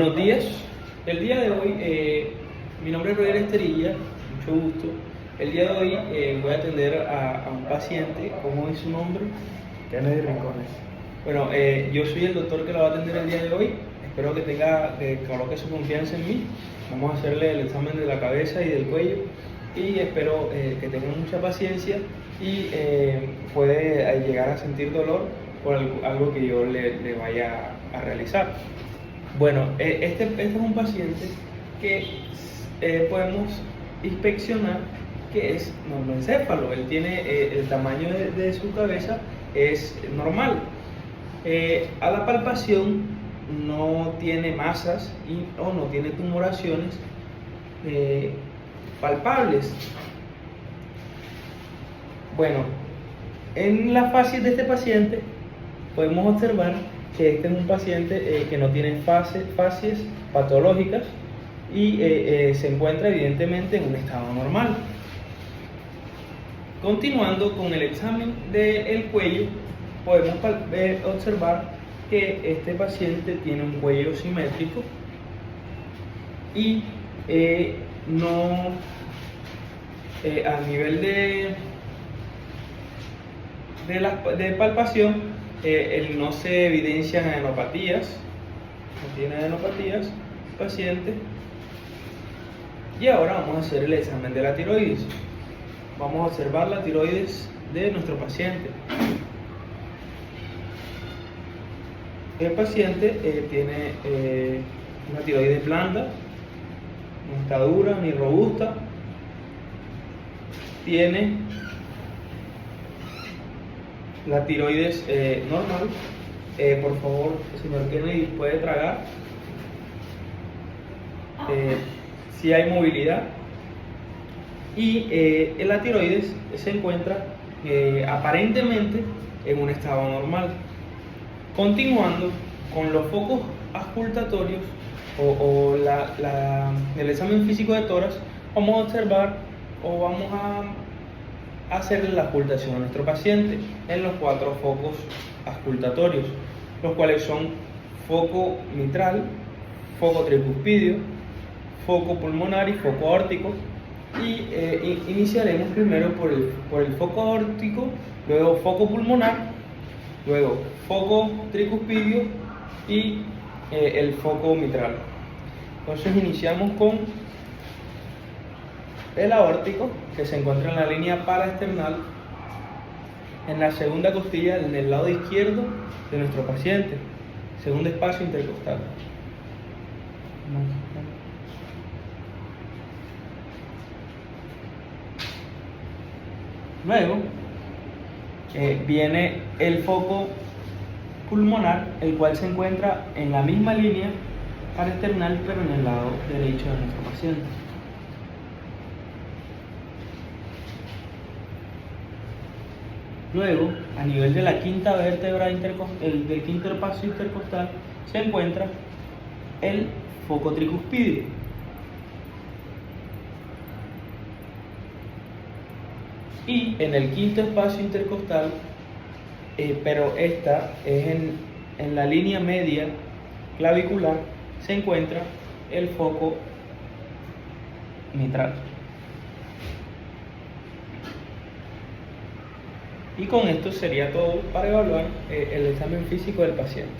Buenos días. El día de hoy, mi nombre es Roger Esterilla, mucho gusto. El día de hoy voy a atender a un paciente. ¿Cómo es su nombre? Kennedy Rincones. Bueno, yo soy el doctor que la va a atender el día de hoy. Espero que coloque su confianza en mí. Vamos a hacerle el examen de la cabeza y del cuello y espero que tengan mucha paciencia y puede llegar a sentir dolor por algo que yo le vaya a realizar. Bueno, este es un paciente que podemos inspeccionar que es normocéfalo. Él tiene el tamaño de su cabeza es normal. A la palpación no tiene masas o no tiene tumoraciones palpables. Bueno, en la facies de este paciente podemos observar que este es un paciente que no tiene facies patológicas y se encuentra evidentemente en un estado normal. Continuando con el examen del cuello, podemos observar que este paciente tiene un cuello simétrico y a nivel de palpación no se evidencian adenopatías, no tiene adenopatías paciente. Y ahora vamos a hacer el examen de la tiroides. Vamos a observar la tiroides de nuestro paciente. El paciente tiene una tiroides blanda, no está dura ni robusta. Tiene la tiroides normal. Por favor, señor Kennedy, puede tragar. Si hay movilidad. Y la tiroides se encuentra aparentemente en un estado normal. Continuando con los focos auscultatorios o el examen físico de tórax, vamos a observar o vamos a hacer la auscultación a nuestro paciente en los 4 focos auscultatorios, los cuales son foco mitral, foco tricuspidio, foco pulmonar y foco aórtico. Y iniciaremos primero por el foco aórtico, luego foco pulmonar, luego foco tricuspidio y el foco mitral. Entonces iniciamos con el aórtico, que se encuentra en la línea paraesternal, en la segunda costilla, en el lado izquierdo de nuestro paciente, segundo espacio intercostal. Luego viene el foco pulmonar, el cual se encuentra en la misma línea paraesternal, pero en el lado derecho de nuestro paciente. Luego, a nivel de la quinta vértebra del quinto espacio intercostal, se encuentra el foco tricuspidio. Y en el quinto espacio intercostal, pero esta es en la línea media clavicular, se encuentra el foco mitral. Y con esto sería todo para evaluar el examen físico del paciente.